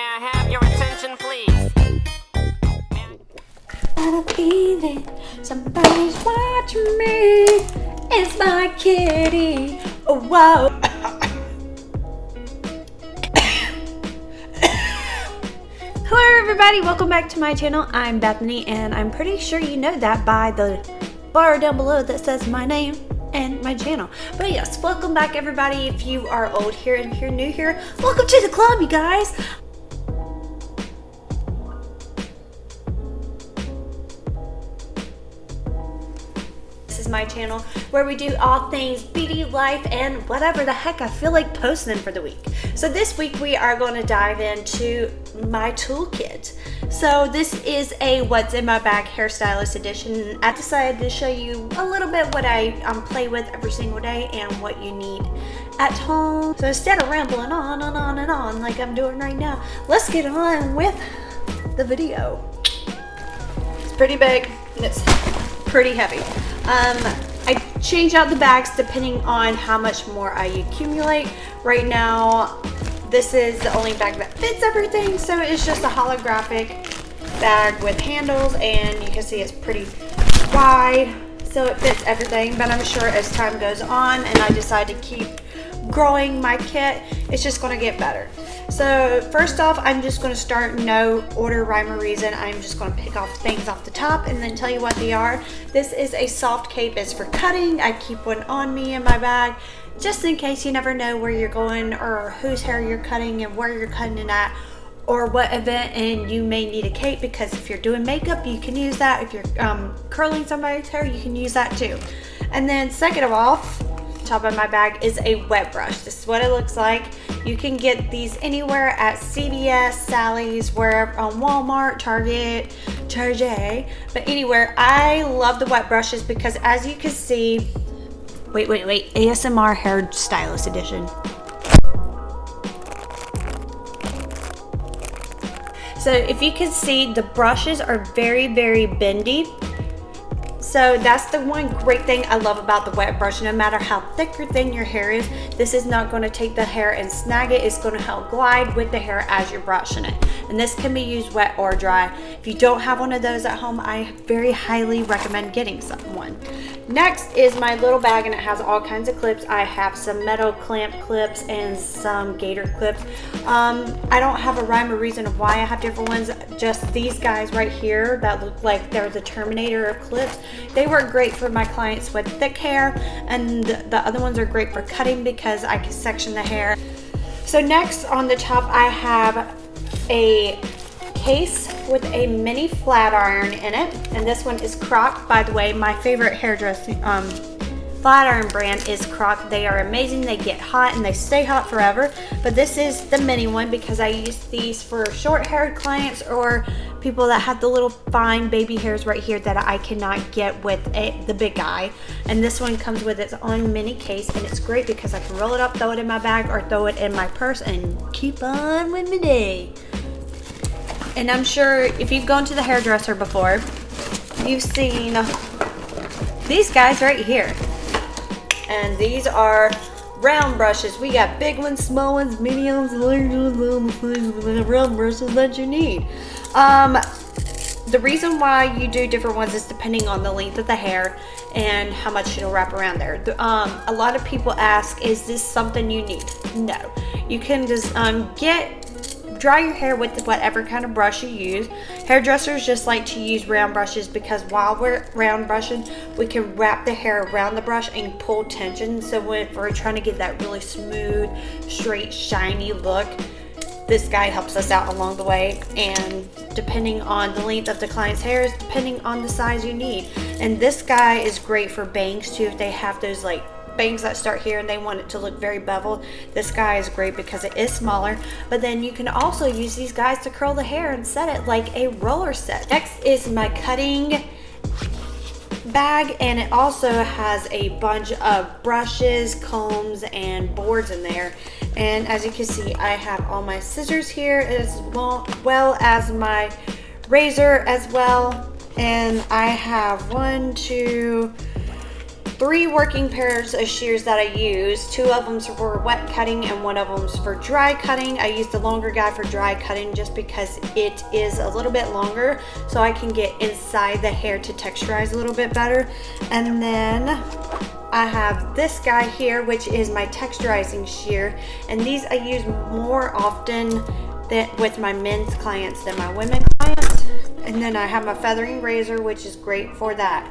I have your attention, please? I feel it. Somebody's watching me. It's my kitty. Oh, whoa. Hello everybody, welcome back to my channel. I'm Bethany and I'm pretty sure you know that by the bar down below that says my name and my channel. But yes, welcome back everybody. If you are old here and if you're new here, welcome to the club, you guys. This is my channel where we do all things beauty, life, and whatever the heck I feel like posting for the week. So this week we are going to dive into my toolkit. So this is a what's in my bag hairstylist edition. I decided to show you a little bit what I play with every single day and what you need at home. So instead of rambling on and on and on like I'm doing right now, let's get on with the video. It's pretty big and it's pretty heavy. I change out the bags depending on how much more I accumulate. Right now, this is the only bag that fits everything, so it's just a holographic bag with handles, and you can see it's pretty wide, so it fits everything. But I'm sure as time goes on and I decide to keep growing my kit, it's just going to get better. So first off, I'm just going to start no order, rhyme, or reason. I'm just going to pick off things off the top and then tell you what they are. This is a soft cape. It's for cutting. I keep one on me in my bag just in case you never know where you're going or whose hair you're cutting and where you're cutting it at or what event, and you may need a cape because if you're doing makeup, you can use that. If you're curling somebody's hair, you can use that too. And then second of all, top of my bag is a wet brush. This is what it looks like. You can get these anywhere at CVS, Sally's, wherever, on Walmart, Target, but anywhere. I love the wet brushes because as you can see, wait, ASMR hairstylist edition. So if you can see, the brushes are very, very bendy. So that's the one great thing I love about the wet brush. No matter how thick or thin your hair is, this is not going to take the hair and snag it. It's going to help glide with the hair as you're brushing it. And this can be used wet or dry. If you don't have one of those at home, I very highly recommend getting one. Next is my little bag, and it has all kinds of clips. I have some metal clamp clips and some gator clips. I don't have a rhyme or reason of why I have different ones. Just these guys right here that look like they're the Terminator of clips. They work great for my clients with thick hair, and the other ones are great for cutting because I can section the hair. So next on the top, I have a case with a mini flat iron in it, and this one is Croc. By the way, my favorite hairdressing flat iron brand is Croc. They are amazing. They get hot and they stay hot forever, but this is the mini one because I use these for short haired clients or people that have the little fine baby hairs right here that I cannot get with the big guy. And this one comes with its own mini case, and it's great because I can roll it up, throw it in my bag, or throw it in my purse and keep on with my day. And I'm sure if you've gone to the hairdresser before, you've seen these guys right here. And these are round brushes. We got big ones, small ones, mediums, large ones, round brushes that you need. The reason why you do different ones is depending on the length of the hair and how much it'll wrap around there. A lot of people ask, is this something you need? No. You can just dry your hair with whatever kind of brush you use. Hairdressers just like to use round brushes because while we're round brushing, we can wrap the hair around the brush and pull tension. So when we're trying to get that really smooth, straight, shiny look, this guy helps us out along the way. And depending on the length of the client's hair is depending on the size you need. And this guy is great for bangs too. If they have those like bangs that start here and they want it to look very beveled, this guy is great because it is smaller. But then you can also use these guys to curl the hair and set it like a roller set. Next is my cutting bag, and it also has a bunch of brushes, combs, and boards in there. And as you can see, I have all my scissors here as well as my razor as well. And I have 1, 2, 3 working pairs of shears that I use. 2 of them for wet cutting and 1 of them's for dry cutting. I use the longer guy for dry cutting just because it is a little bit longer, so I can get inside the hair to texturize a little bit better. And then I have this guy here, which is my texturizing shear, and these I use more often with my men's clients than my women clients. And then I have my feathering razor, which is great for that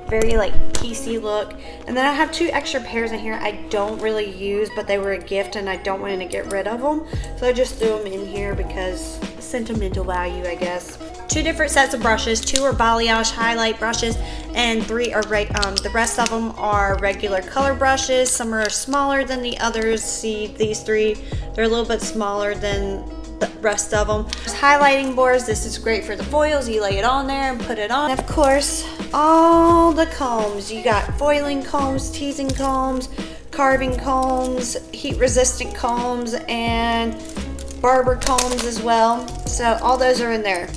very like piecey look. And then I have 2 extra pairs in here I don't really use, but they were a gift and I don't want to get rid of them, so I just threw them in here because sentimental value, I guess. 2 different sets of brushes. 2 are balayage highlight brushes and 3 are the rest of them are regular color brushes. Some are smaller than the others. See these 3, they're a little bit smaller than the rest of them. Highlighting boards, this is great for the foils. You lay it on there and put it on. And of course, all the combs. You got foiling combs, teasing combs, carving combs, heat resistant combs, and barber combs as well. So all those are in there.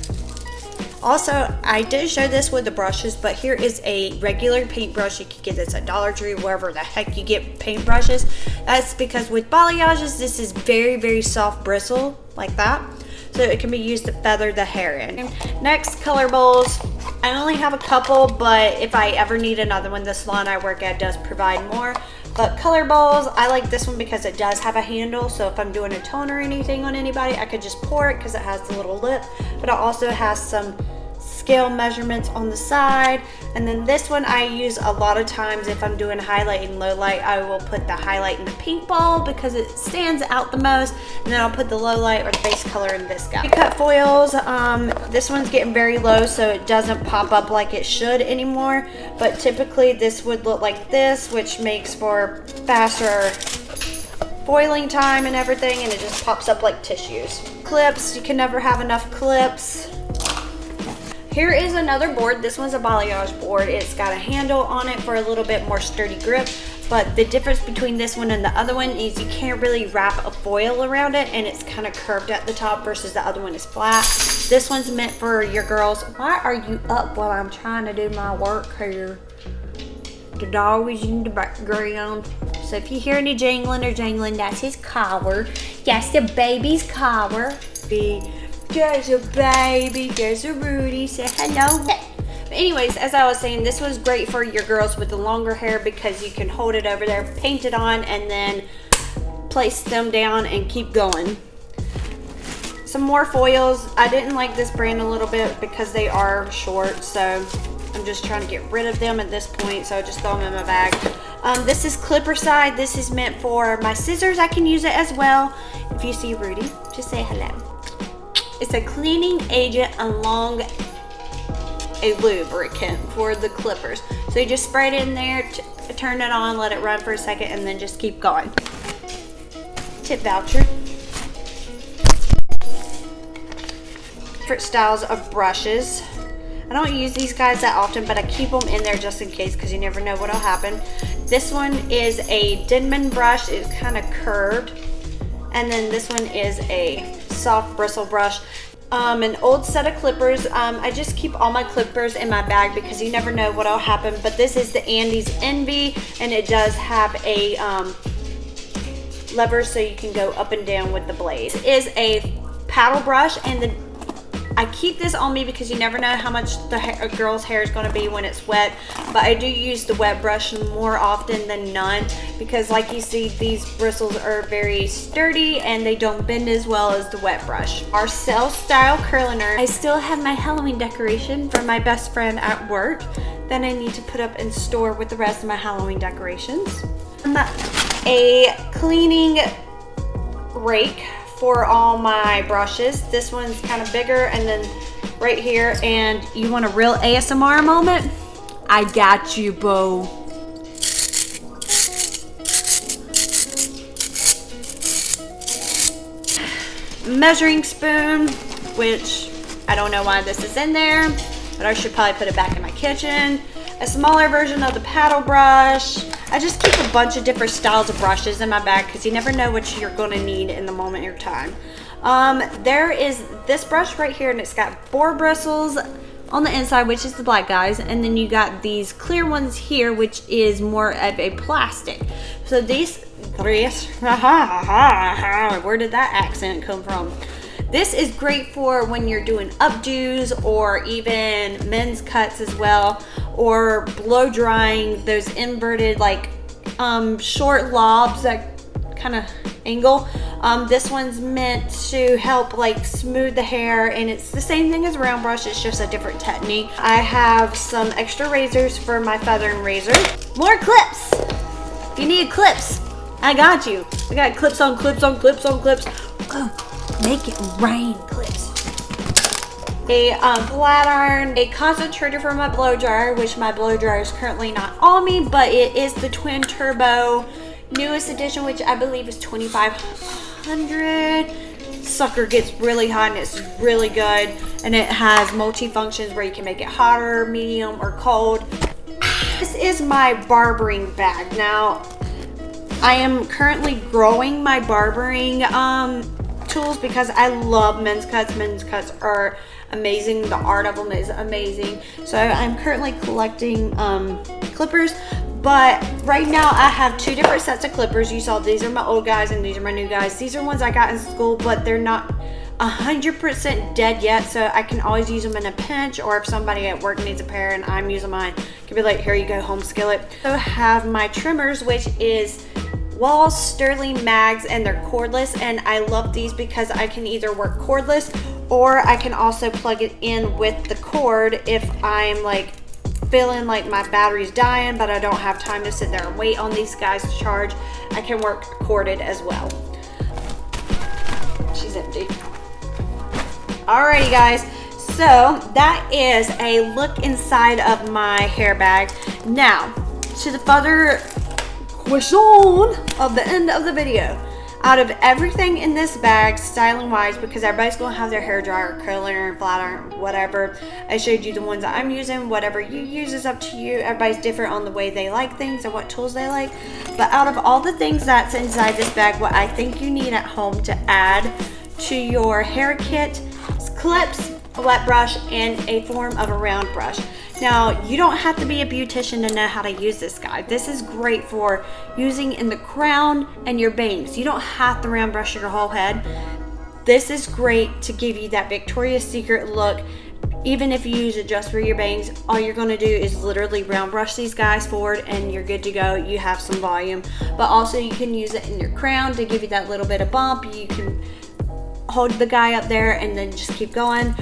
Also, I did show this with the brushes, but here is a regular paintbrush. You can get this at Dollar Tree, wherever the heck you get paintbrushes. That's because with balayages, this is very, very soft bristle, like that. So it can be used to feather the hair in. Next, color bowls. I only have a couple, but if I ever need another one, the salon I work at does provide more. But color bowls, I like this one because it does have a handle, so if I'm doing a tone or anything on anybody, I could just pour it because it has the little lip, but it also has some scale measurements on the side. And then this one I use a lot of times if I'm doing highlight and low light. I will put the highlight in the pink bowl because it stands out the most, and then I'll put the low light or the base color in this guy. Cut foils, this one's getting very low, so it doesn't pop up like it should anymore, but typically this would look like this, which makes for faster foiling time and everything, and it just pops up like tissues. Clips, you can never have enough clips. Here is another board. This one's a balayage board. It's got a handle on it for a little bit more sturdy grip, but the difference between this one and the other one is you can't really wrap a foil around it, and it's kind of curved at the top versus the other one is flat. This one's meant for your girls. Why are you up while I'm trying to do my work here? The dog is in the background. So if you hear any jangling or jangling, that's his collar. That's the baby's collar. There's a baby, there's a Rudy, say hello. But anyways, as I was saying, this was great for your girls with the longer hair because you can hold it over there, paint it on, and then place them down and keep going. Some more foils. I didn't like this brand a little bit because they are short, so I'm just trying to get rid of them at this point, so I just throw them in my bag. This is clipper side. This is meant for my scissors. I can use it as well. If you see Rudy, just say hello. It's a cleaning agent along a lubricant for the clippers. So you just spray it in there, turn it on, let it run for a second, and then just keep going. Tip voucher. Different styles of brushes. I don't use these guys that often, but I keep them in there just in case because you never know what'll happen. This one is a Denman brush. It's kind of curved. And then this one is a soft bristle brush. An old set of clippers. I just keep all my clippers in my bag because you never know what'll happen. But this is the Andy's Envy, and it does have a lever so you can go up and down with the blade. This is a paddle brush, and I keep this on me because you never know how much a girl's hair is going to be when it's wet, but I do use the wet brush more often than none because, like you see, these bristles are very sturdy and they don't bend as well as the wet brush. Our cell style curling iron. I still have my Halloween decoration from my best friend at work that I need to put up and store with the rest of my Halloween decorations. A cleaning rake for all my brushes. This one's kind of bigger, and then right here, and you want a real ASMR moment? I got you, boo. Measuring spoon, which I don't know why this is in there, but I should probably put it back in my kitchen. A smaller version of the paddle brush. I just keep a bunch of different styles of brushes in my bag because you never know what you're going to need in the moment of your time. There is this brush right here, and it's got 4 bristles on the inside, which is the black guys, and then you got these clear ones here, which is more of a plastic. So these three, where did that accent come from? This is great for when you're doing updos or even men's cuts as well, or blow drying those inverted like short lobs that kind of angle. This one's meant to help like smooth the hair, and it's the same thing as a round brush, it's just a different technique. I have some extra razors for my feathering razor. More clips! If you need clips, I got you. I got clips on clips on clips on clips. Oh, make it rain clips. A flat iron, a concentrator for my blow dryer, which my blow dryer is currently not on me, but it is the twin turbo newest edition, which I believe is 2500. Sucker gets really hot and it's really good, and it has multi functions where you can make it hotter, medium, or cold. This is my barbering bag. Now I am currently growing my barbering tools because I love men's cuts. Men's cuts are amazing. The art of them is amazing. So I'm currently collecting clippers, but right now I have two different sets of clippers. You saw these are my old guys and these are my new guys. These are ones I got in school, but they're not 100% dead yet, so I can always use them in a pinch, or if somebody at work needs a pair and I'm using mine, I can be like, here you go, home skillet. I also have my trimmers, which is Walls Sterling Mags, and they're cordless, and I love these because I can either work cordless or I can also plug it in with the cord if I'm like feeling like my battery's dying but I don't have time to sit there and wait on these guys to charge. I can work corded as well. She's empty. Alrighty guys, so that is a look inside of my hair bag. Now to the further question of the end of the video. Out of everything in this bag, styling wise, because everybody's gonna have their hair dryer, curling iron, flat iron, whatever. I showed you the ones that I'm using. Whatever you use is up to you. Everybody's different on the way they like things and what tools they like. But out of all the things that's inside this bag, what I think you need at home to add to your hair kit is clips, a wet brush, and a form of a round brush. Now, you don't have to be a beautician to know how to use this guy. This is great for using in the crown and your bangs. You don't have to round brush your whole head. This is great to give you that Victoria's Secret look. Even if you use it just for your bangs, all you're gonna do is literally round brush these guys forward and you're good to go. You have some volume, but also you can use it in your crown to give you that little bit of bump. You can hold the guy up there and then just keep going.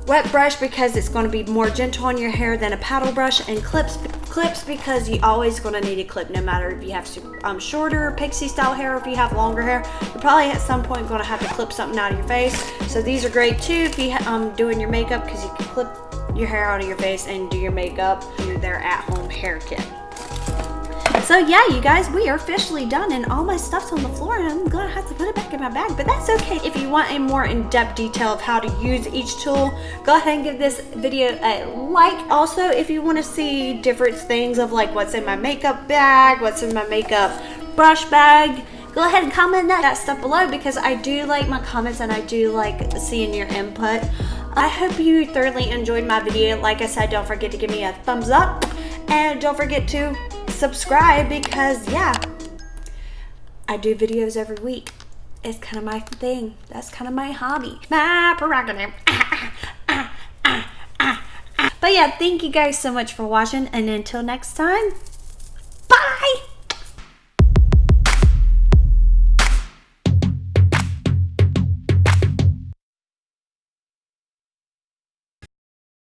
Wet brush because it's going to be more gentle on your hair than a paddle brush, and clips because you always going to need a clip no matter if you have shorter pixie style hair or if you have longer hair. You're probably at some point going to have to clip something out of your face. So these are great too if you doing your makeup, because you can clip your hair out of your face and do your makeup, do their at-home hair kit. So yeah, you guys, we are officially done and all my stuff's on the floor and I'm gonna have to put it back in my bag, but that's okay. If you want a more in-depth detail of how to use each tool, go ahead and give this video a like. Also, if you want to see different things of like what's in my makeup bag, what's in my makeup brush bag, go ahead and comment that stuff below, because I do like my comments and I do like seeing your input. I hope you thoroughly enjoyed my video. Like I said, don't forget to give me a thumbs up and don't forget to subscribe, because yeah, I do videos every week. It's kind of my thing. That's kind of my hobby, my prerogative. But yeah, thank you guys so much for watching, and until next time,